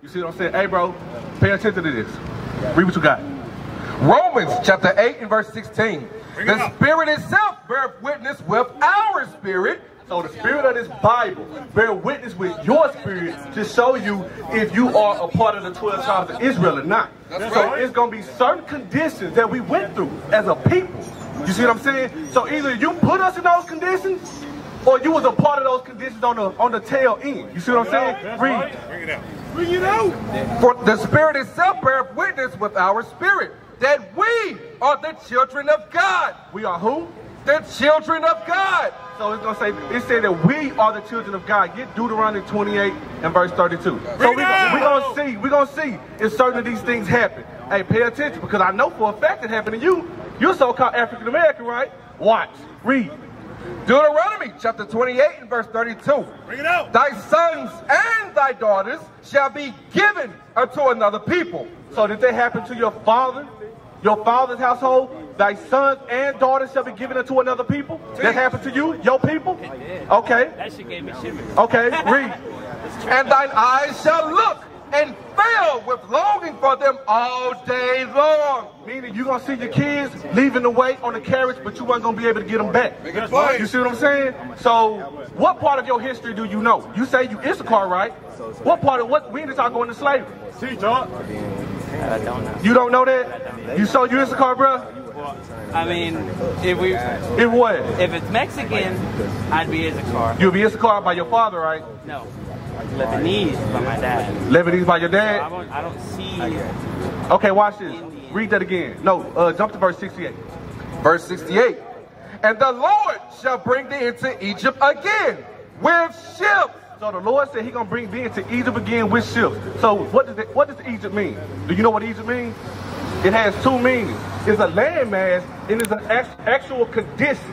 You see what I'm saying? Hey, bro, pay attention to this. Read what you got. Romans chapter 8 and verse 16. The Spirit itself beareth witness with our spirit. So the spirit of this Bible bear witness with your spirit to show you if you are a part of the 12 tribes of Israel or not. So it's going to be certain conditions that we went through as a people. You see what I'm saying? So either you put us in those conditions, or you was a part of those conditions on the tail end. You see what I'm saying? Read. Bring it out. Bring it out. For the Spirit itself beareth witness with our spirit that we are the children of God. We are who? The children of God. So it's gonna say, it said that we are the children of God. Get Deuteronomy 28 and verse 32. So we're gonna see if certain of these things happen. Hey, pay attention, because I know for a fact it happened to you. You're so-called African American, right? Watch. Read. Deuteronomy chapter 28 and verse 32. Bring it out. Thy sons and thy daughters shall be given unto another people. So did that happen to your father? Your father's household? Thy sons and daughters shall be given unto another people? That happened to you? Your people? Okay. That shit gave me shivers. Okay, read. And thine eyes shall look and fail with longing for them all day long. Meaning you're going to see your kids leaving the way on the carriage, but you weren't going to be able to get them back. You see what I'm saying? So what part of your history do you know? You say you Issachar, right? What part of when did y'all go into slavery? See, John. I don't know. You don't know that? You so you Issachar, bro? Well, I mean, if it's Mexican, I'd be Issachar. You'll be Issachar by your father, right? No. Lebanese by my dad. Lebanese by your dad? So I don't see. Okay, watch this. Read that again. No, jump to verse 68. Verse 68. And the Lord shall bring thee into Egypt again with ships. So the Lord said He's gonna bring thee into Egypt again with ships. So what does Egypt mean? Do you know what Egypt means? It has two meanings. It's a landmass and it's an actual condition.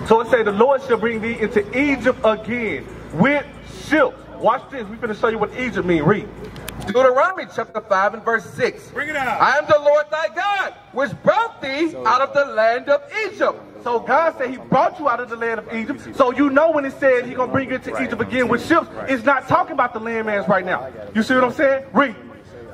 So it say the Lord shall bring thee into Egypt again with ships. Watch this. We're going to show you what Egypt means. Read. Deuteronomy chapter 5 and verse 6. Bring it out. I am the Lord thy God, which brought thee out of the land of Egypt. So God said He brought you out of the land of Egypt. So you know when it said He's going to bring you into Egypt again with ships, it's not talking about the landmass right now. You see what I'm saying? Read.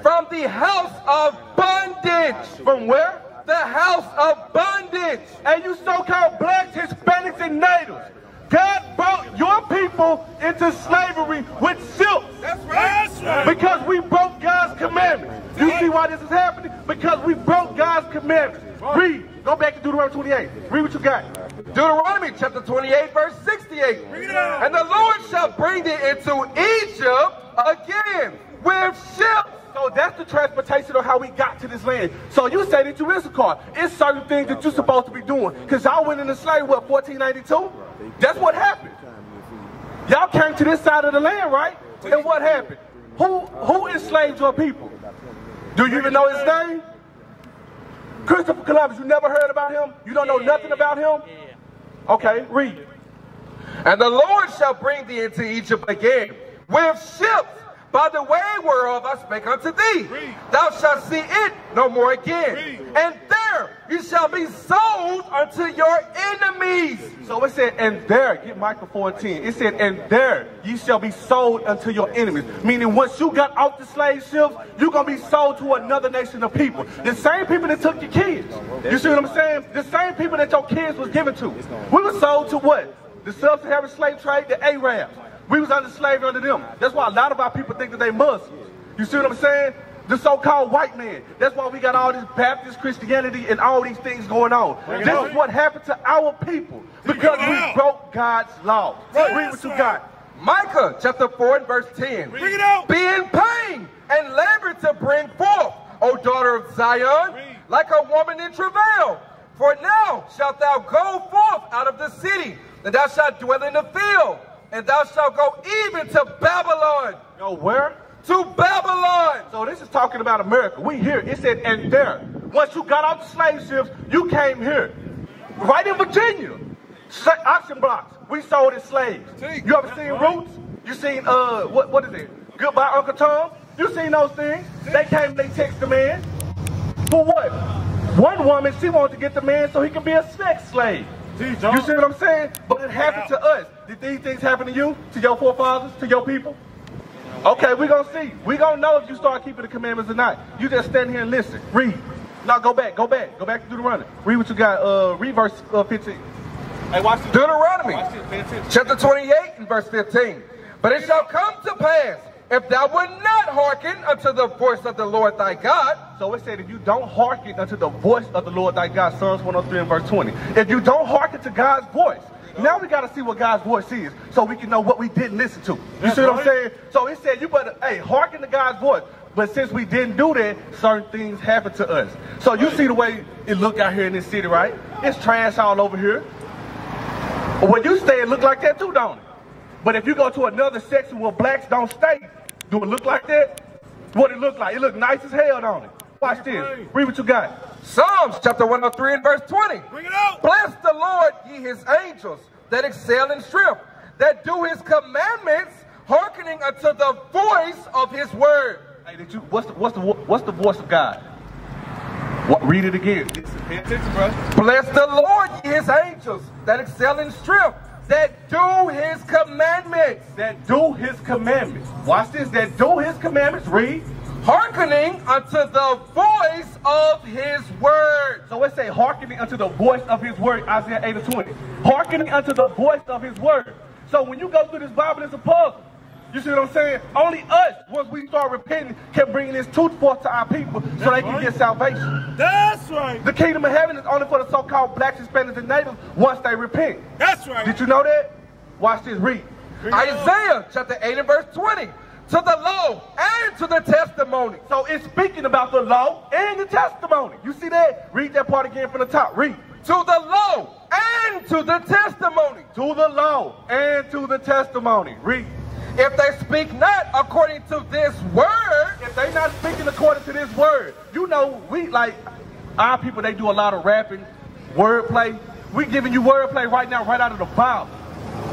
From the house of bondage. From where? The house of bondage. And you so-called blacks, Hispanics, and natives. God brought your people into slavery with ships. That's right. That's right. Because we broke God's commandments. You see why this is happening? Because we broke God's commandments. Read. Go back to Deuteronomy 28. Read what you got. Deuteronomy chapter 28 verse 68. Bring it out. And the Lord shall bring thee into Egypt again with ships. So that's the transportation of how we got to this land. So you say that you Issachar. It's certain things that you're supposed to be doing. Because y'all went into slavery, what, 1492? That's what happened. Y'all came to this side of the land, right? And what happened? Who enslaved your people? Do you even know his name? Christopher Columbus. You never heard about him? You don't know nothing about him? Okay, read. And the Lord shall bring thee into Egypt again with ships, by the way whereof I spake unto thee. Read. Thou shalt see it no more again. Read. And there you shall be sold unto your enemies. So it said, and there, get Micah 4:10. It said, and there ye shall be sold unto your enemies. Meaning once you got off the slave ships, you're going to be sold to another nation of people. The same people that took your kids. You see what I'm saying? The same people that your kids was given to. We were sold to what? The sub-Saharan slave trade, the Arabs. We was under slavery under them. That's why a lot of our people think that they Muslims. You see what I'm saying? The so-called white man. That's why we got all this Baptist Christianity and all these things going on. This is what happened to our people because we broke God's law. Read what you got. Micah chapter 4 and verse 10. Bring it out. Be in pain and labor to bring forth, O daughter of Zion, like a woman in travail. For now shalt thou go forth out of the city, and thou shalt dwell in the field, and thou shalt go even to Babylon. Go where? To Babylon. So this is talking about America. We here. It said, and there. Once you got off the slave ships, you came here. Right in Virginia. Auction blocks. We sold as slaves. You ever seen Roots? You seen, what is it? Goodbye, Uncle Tom? You seen those things? They came, they text the man. For what? One woman, she wanted to get the man so he could be a sex slave. You see what I'm saying? But it happened to us. Did these things happen to you? To your forefathers? To your people? Okay, we're going to see. We're going to know if you start keeping the commandments or not. You just stand here and listen. Read. Now go back. Go back to Deuteronomy. Read what you got. Read verse 15. Hey, watch this. Deuteronomy, Watch this. Pay attention. chapter 28 and verse 15. But it shall come to pass, if thou wilt not hearken unto the voice of the Lord thy God. So it said, if you don't hearken unto the voice of the Lord thy God, Psalms 103 and verse 20. If you don't hearken to God's voice, now we got to see what God's voice is so we can know what we didn't listen to. You see what I'm saying? So it said, you better, hey, hearken to God's voice. But since we didn't do that, certain things happen to us. So you see the way it look out here in this city, right? It's trash all over here. But when you stay, it look like that too, don't it? But if you go to another section where blacks don't stay, do it look like that? What it look like? It look nice as hell, don't it? Watch this. Read what you got. Psalms chapter 103 and verse 20. Bring it out. Bless the Lord, ye his angels, that excel in strength, that do his commandments, hearkening unto the voice of his word. Hey, what's the voice of God? What? Read it again. Pay attention, bro. Bless the Lord, ye his angels, that excel in strength, that do his commandments. That do his commandments. Watch this. That do his commandments. Read. Hearkening unto the voice of his word. So it say hearkening unto the voice of his word, Isaiah 8 and 20. Hearkening unto the voice of his word. So when you go through this Bible, it's a puzzle. You see what I'm saying? Only us, once we start repenting, can bring this truth forth to our people so they can get salvation. That's right. The kingdom of heaven is only for the so-called blacks, Hispanics, and natives once they repent. That's right. Did you know that? Watch this. Read. Isaiah chapter 8 and verse 20. To the law and to the testimony. So it's speaking about the law and the testimony. You see that? Read that part again from the top. Read. To the law and to the testimony. To the law and to the testimony. Read. If they speak not according to this word. If they not speaking according to this word. You know, we like, our people, they do a lot of rapping, wordplay. We giving you wordplay right now, right out of the Bible.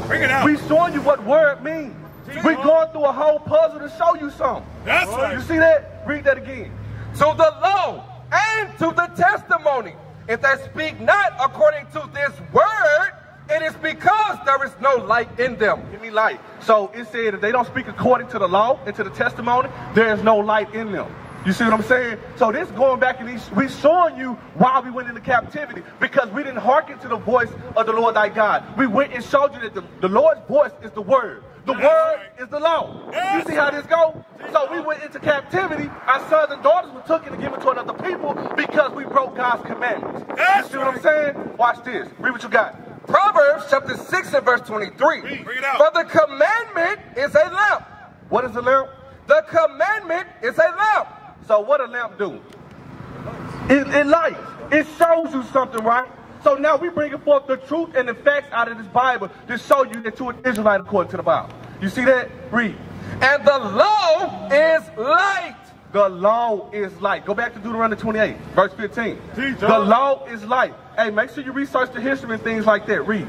Bring it out. We showing you what word means. We going through a whole puzzle to show you something. That's right. You see that? Read that again. To the law and to the testimony. If they speak not according to this word, it is because there is no light in them. Give me light. So it said if they don't speak according to the law and to the testimony, there is no light in them. You see what I'm saying? So this going back and we showing you why we went into captivity, because we didn't hearken to the voice of the Lord thy God. We went and showed you that the Lord's voice is the word. The word is the law. You see how this go? So we went into captivity. Our sons and daughters were taken and given to another people because we broke God's commandments. You see what I'm saying? Watch this. Read what you got. Proverbs chapter 6 and verse 23. Bring it out. For the commandment is a lamp. What is a lamp? The commandment is a lamp. So what a lamp do? It lights. It shows you something, right? So now we bringing forth the truth and the facts out of this Bible to show you that you're an Israelite according to the Bible. You see that? Read. And the law is light. The law is light. Go back to Deuteronomy 28, verse 15. Teach The us. law is light. Hey, make sure you research the history and things like that. Read.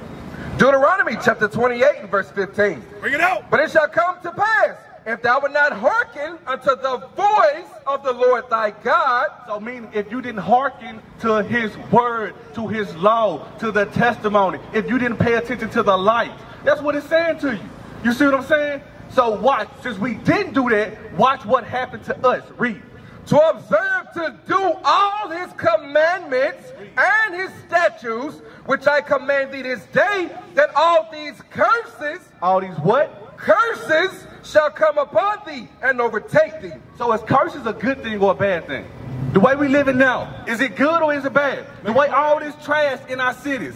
Deuteronomy chapter 28 and verse 15. Bring it out. But it shall come to pass, if thou wilt not hearken unto the voice of the Lord thy God. So meaning if you didn't hearken to his word, to his law, to the testimony, if you didn't pay attention to the light, that's what it's saying to you. You see what I'm saying? So watch, since we didn't do that, watch what happened to us. Read. To observe to do all his commandments and his statutes, which I command thee this day, that all these curses, All these what? curses shall come upon thee and overtake thee. So is curses a good thing or a bad thing? The way we living now, is it good or is it bad? The way all this trash in our cities,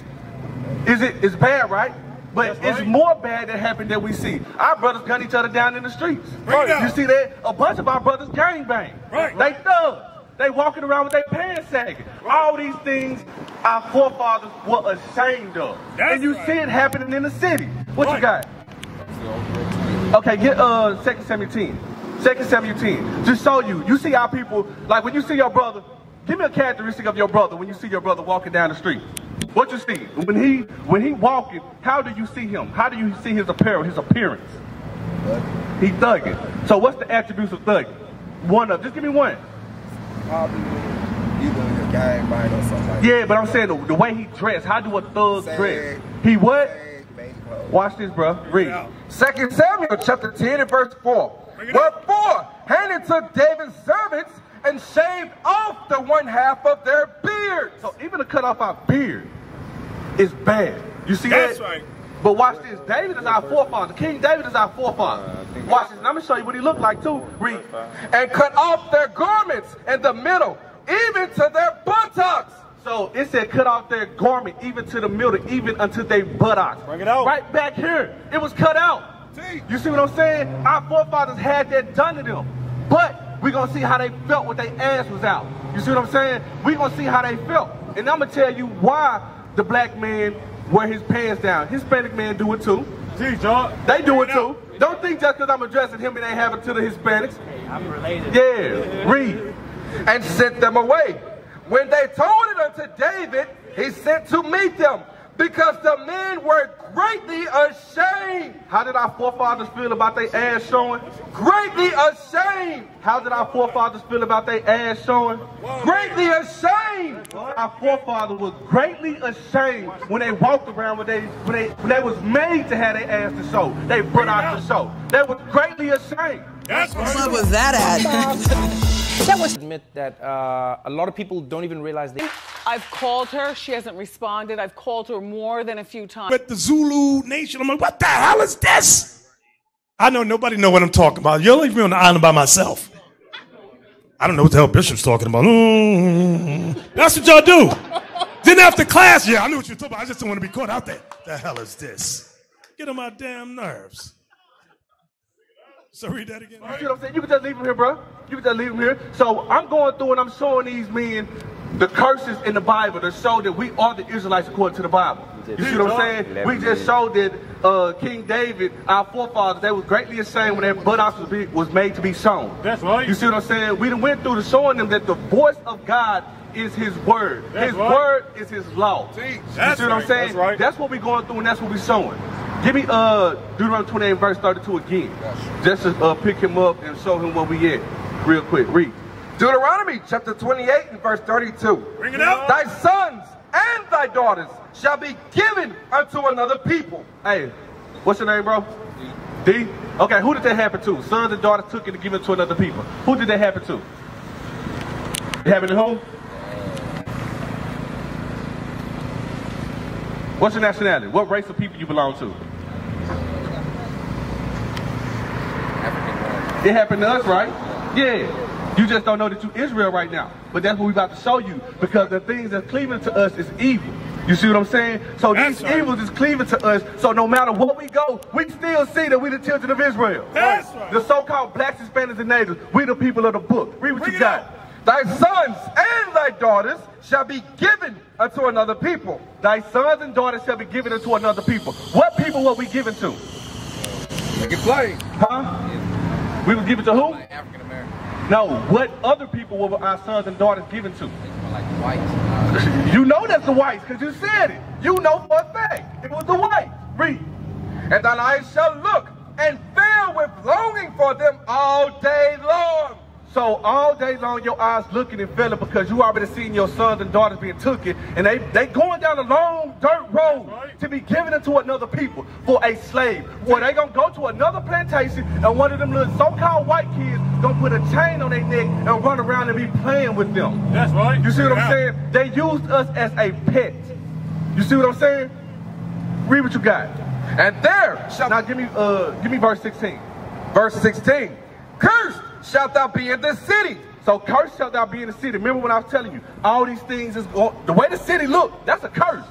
it's bad, right? But That's it's right. more bad that happened than we see. Our brothers gun each other down in the streets. Bring it out. You see that? A bunch of our brothers gang bang. Right. They thugs. They walking around with their pants sagging. All these things our forefathers were ashamed of. That's and you right. see it happening in the city. What you Right. got? Okay, get 2 Samuel 10. 2 Samuel 10. Just show you. You see our people, like when you see your brother, give me a characteristic of your brother when you see your brother walking down the street. What you see? When he walking, how do you see him? How do you see his apparel, his appearance? He thugging. So what's the attributes of thugging? Just give me one. Probably either a gang bang or something like Yeah, but I'm saying the way he dressed. How do a thug Sag. dress? He what? that. Bang, clothes. Watch this, bro. Read. 2 Samuel chapter 10 and verse 4. Wherefore, handed to David's servants and shaved off the one half of their beards. So even to cut off our beard is bad. You see That's that? right. But watch this. David is our forefather. King David is our forefather. Watch this. And I'm going to show you what he looked like too. Read. And cut off their garments in the middle, even to their buttocks. So it said cut off their garment even to the middle, even unto their buttocks. Bring it out. Right back here. It was cut out. You see what I'm saying? Our forefathers had that done to them. But we're going to see how they felt when their ass was out. You see what I'm saying? We're going to see how they felt. And I'm going to tell you why the black man wear his pants down. Hispanic men do it too. Gee, John. They do it too. Don't think just because I'm addressing him it ain't happening to the Hispanics. I'm related. Yeah, read. And sent them away. When they told it unto David, he sent to meet them, because the men were greatly ashamed. How did our forefathers feel about their ass showing? Greatly ashamed. How did our forefathers feel about their ass showing? Greatly ashamed. Our forefathers was greatly ashamed when they walked around when they was made to have their ass to show. They brought out to show. They was greatly ashamed. That's What club was that at? That was admit that a lot of people don't even realize they. I've called her. She hasn't responded. I've called her more than a few times. But the Zulu Nation, I'm like, what the hell is this? I know nobody know what I'm talking about. You'll leave me on the island by myself. I don't know what the hell Bishop's talking about. That's what y'all do. Then after class, yeah, I knew what you were talking about. I just don't want to be caught out there. The hell is this? Get on my damn nerves. So read that again. You see what I'm saying? You can just leave him here, bro. You can just leave him here. So I'm going through and I'm showing these men the curses in the Bible to show that we are the Israelites according to the Bible. You see what I'm saying? We just showed that King David, our forefathers, they was greatly ashamed when their buttocks was made to be shown. That's right. You see what I'm saying? We done went through to showing them that the voice of God is his word. That's his right. word is his law. You see what I'm saying? That's right. That's what we're going through and that's what we're showing. Give me Deuteronomy 28 verse 32 again. Just to pick him up and show him where we at. Real quick, read. Deuteronomy chapter 28 and verse 32. Bring it out. Thy sons and thy daughters shall be given unto another people. Hey, what's your name, bro? D? Okay, who did that happen to? Sons and daughters took it and give it to another people. Who did that happen to? It happened to who? What's your nationality? What race of people you belong to? It happened to us, right? Yeah. You just don't know that you Israel right now. But that's what we about to show you. Because the things that's cleaving to us is evil. You see what I'm saying? So these evils is cleaving to us. So no matter where we go, we still see that we the children of Israel. That's right. The so-called blacks, Hispanics, and natives, we the people of the book. Read what you got. Thy sons and thy daughters shall be given unto another people. Thy sons and daughters shall be given unto another people. What people were we given to? Make it plain. Huh? We were given to who? African American. No, what other people were our sons and daughters given to? Like whites. You know that's the whites, because you said it. You know for a fact. It was the whites. Read. And thine eyes shall look and fill with longing for them all day long. So all day long your eyes looking and feeling because you already seen your sons and daughters being taken, and they going down a long dirt road to be given into another people for a slave. Or they gonna go to another plantation and one of them little so-called white kids gonna put a chain on their neck and run around and be playing with them. That's right. You see what I'm saying? They used us as a pet. You see what I'm saying? Read what you got. And there shall Now give me verse 16. verse 16. Cursed shalt thou be in the city. So cursed shalt thou be in the city. Remember when I was telling you, all these things is the way the city look, that's a curse.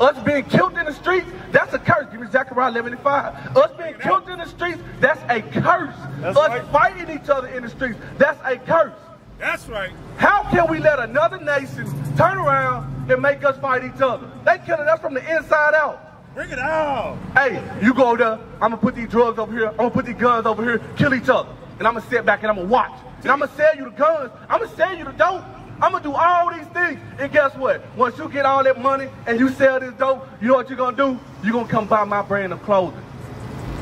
Us being killed in the streets, that's a curse. Give me Zechariah 11:5. Us being killed in the streets, that's a curse. That's us right. fighting each other in the streets, that's a curse. That's right. How can we let another nation turn around and make us fight each other? They killing us from the inside out. Bring it out. Hey, you go there, I'm gonna put these drugs over here, I'm gonna put these guns over here, kill each other. And I'm gonna sit back and I'm gonna watch. And I'm gonna sell you the guns, I'm gonna sell you the dope. I'm gonna do all these things. And guess what? Once you get all that money and you sell this dope, you know what you're gonna do? You're gonna come buy my brand of clothing.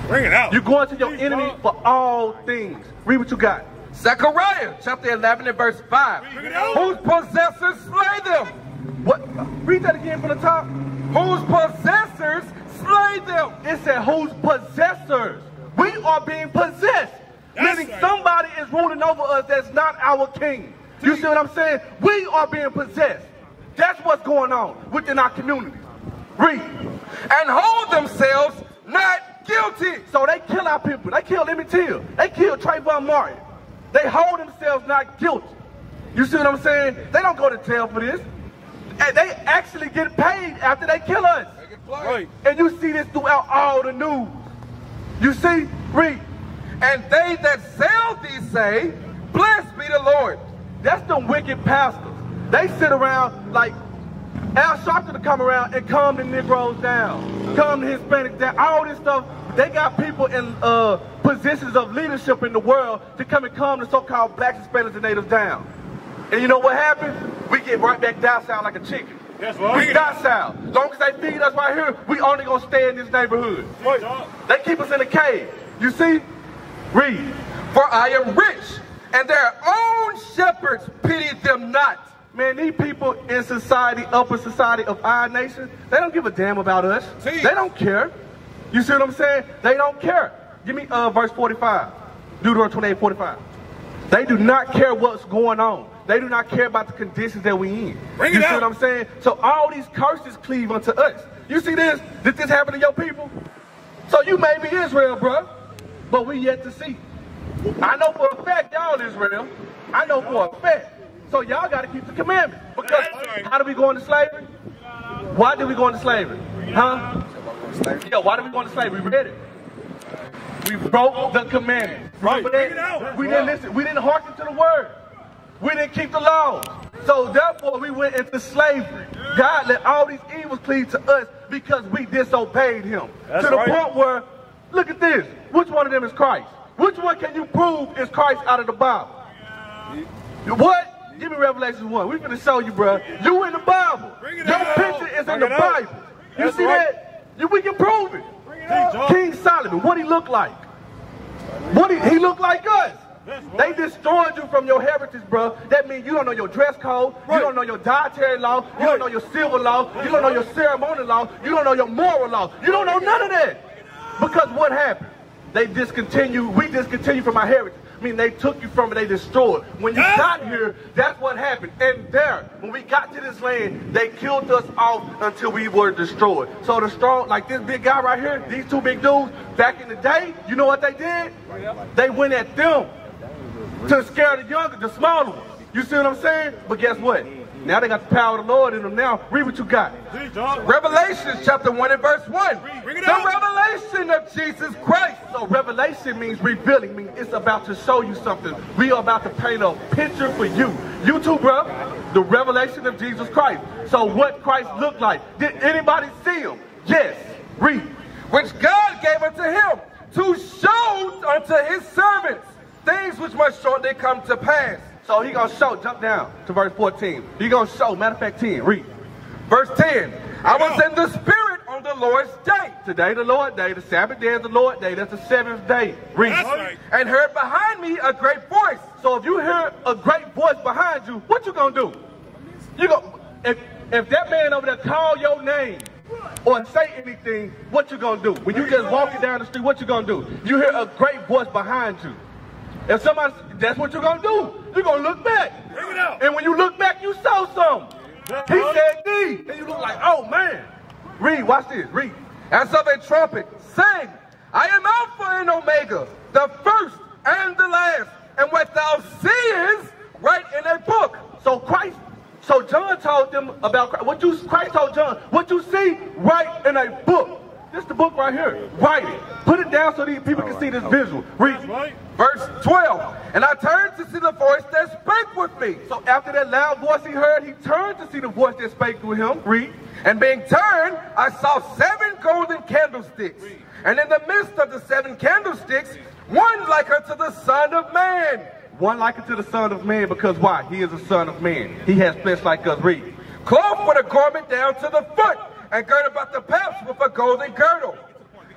Bring it out. You're going to your enemy for all things. Read what you got. Zechariah chapter 11 and verse 5. Bring it out. Whose possessors slay them? What? Read that again from the top. Whose possessors slay them? It said whose possessors. We are being possessed. That's Meaning ruling over us that's not our king. You see what I'm saying? We are being possessed. That's what's going on within our community. Read. And hold themselves not guilty. So they kill our people. They kill Emmett Till. They kill Trayvon Martin. They hold themselves not guilty. You see what I'm saying? They don't go to jail for this. And they actually get paid after they kill us. Right. And you see this throughout all the news. You see? Read. And they that sell thee say, blessed be the Lord. That's them wicked pastors. They sit around like Al Sharpton to come around and calm the Negroes down, calm the Hispanics down, all this stuff. They got people in positions of leadership in the world to come and calm the so-called blacks, Hispanics, and natives down. And you know what happens? We get right back docile like a chicken. That's right. We docile. As long as they feed us right here, we only gonna stay in this neighborhood. They keep us in a cage. You see? Read. For I am rich, and their own shepherds pity them not. Man, these people in society, upper society of our nation, they don't give a damn about us. They don't care. You see what I'm saying? They don't care. Give me verse 45. Deuteronomy 28:45. They do not care what's going on. They do not care about the conditions that we in. You see what I'm saying? So all these curses cleave unto us. You see this? Did this happen to your people? So you may be Israel, bro, but we yet to see. I know for a fact y'all Israel. I know for a fact. So y'all got to keep the commandments. Because how do we go into slavery? Why did we go into slavery? Huh? Yeah, why did we go into slavery? We read it. We broke the commandments. Right. We didn't listen. We didn't hearken to the word. We didn't keep the laws. So therefore we went into slavery. God let all these evils cleave to us because we disobeyed him. To the point where, look at this. Which one of them is Christ? Which one can you prove is Christ out of the Bible? What? Give me Revelation 1. We're going to show you, bro. You in the Bible. Your picture is in the Bible. You see that? We can prove it. King Solomon, what he looked like? He looked like us. They destroyed you from your heritage, bro. That means you don't know your dress code. You don't know your dietary law. You don't know your civil law. You don't know your ceremonial law. You don't know your moral law. You don't know none of that. Because what happened? We discontinued from our heritage. I mean, they took you from it, they destroyed. When you got here, that's what happened. And there, when we got to this land, they killed us off until we were destroyed. So the strong, like this big guy right here, these two big dudes, back in the day, you know what they did? They went at them to scare the younger, the smaller ones. You see what I'm saying? But guess what? Now they got the power of the Lord in them now. Read what you got. Revelation chapter 1 and verse 1. The revelation of Jesus Christ. So revelation means revealing, means it's about to show you something. We are about to paint a picture for you. You too, bro. The revelation of Jesus Christ. So what Christ looked like. Did anybody see him? Yes. Read. Which God gave unto him to show unto his servants things which must shortly come to pass. So he gonna show, jump down to verse 14. He gonna show, matter of fact 10, read. Verse 10, I was in the spirit on the Lord's day. Today the Lord's day, the Sabbath day is the Lord's day, that's the seventh day. Read. And heard behind me a great voice. So if you hear a great voice behind you, what you gonna do? You go, if that man over there call your name or say anything, what you gonna do? When you just walking down the street, what you gonna do? You hear a great voice behind you. If somebody, that's what you're going to do. You're going to look back. And when you look back, you saw something. He said thee. And you look like, oh, man. Read, watch this, read. As of a trumpet, saying, I am Alpha and Omega, the first and the last. And what thou seest, write in a book. So John told them about Christ. Christ told John, what you see, write in a book. This is the book right here. Write it. Put it down so these people can see this visual. Read. Verse 12. And I turned to see the voice that spake with me. So after that loud voice he heard, he turned to see the voice that spake with him. Read. And being turned, I saw 7 golden candlesticks. And in the midst of the 7 candlesticks, one like unto the Son of Man. One like unto the Son of Man, because why? He is a Son of Man. He has flesh like us. Read. Clothed with a garment down to the foot, and girded about the paps with a golden girdle.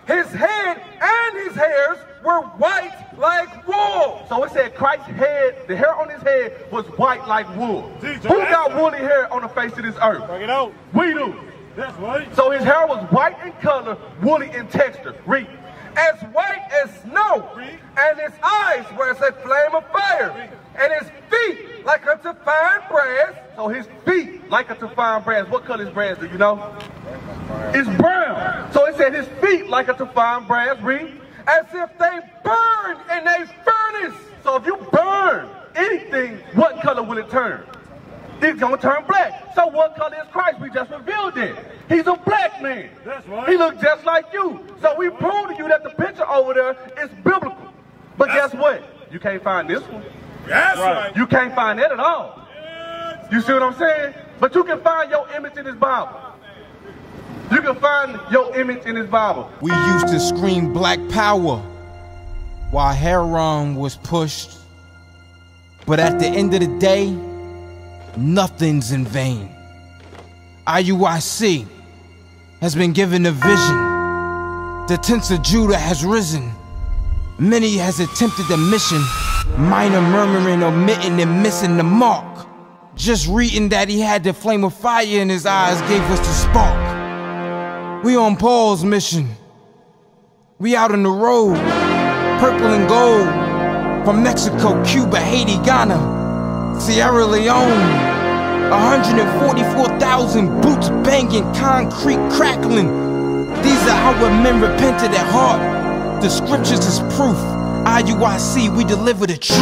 His head and his hairs were white like wool. So it said Christ's head, the hair on his head was white like wool. Who got woolly hair on the face of this earth? Bring it out. We do. That's right. So his hair was white in color, woolly in texture. Read. as white as snow, and his eyes were as a flame of fire, and his feet like unto fine brass. So his feet like unto fine brass. What color is brass, do you know? It's brown. So it said his feet like unto fine brass, read. As if they burned in a furnace. So if you burn anything, what color will it turn? It's going to turn black. So what color is Christ? We just revealed it. He's a black man. That's right. He looks just like you. So we proved to you that the picture over there is biblical. But guess what? You can't find this one. That's right. You can't find that at all. You see what I'm saying? But you can find your image in this Bible. You can find your image in this Bible. We used to scream black power while Heron was pushed. But at the end of the day, nothing's in vain. IUIC has been given a vision. The tents of Judah has risen. Many has attempted the mission. Minor murmuring, omitting, and missing the mark. Just reading that he had the flame of fire in his eyes gave us the spark. We on Paul's mission. We out on the road, purple and gold. From Mexico, Cuba, Haiti, Ghana, Sierra Leone. 144,000 boots banging, concrete crackling. These are our men repented at heart. The scriptures is proof. IUIC, we deliver the truth.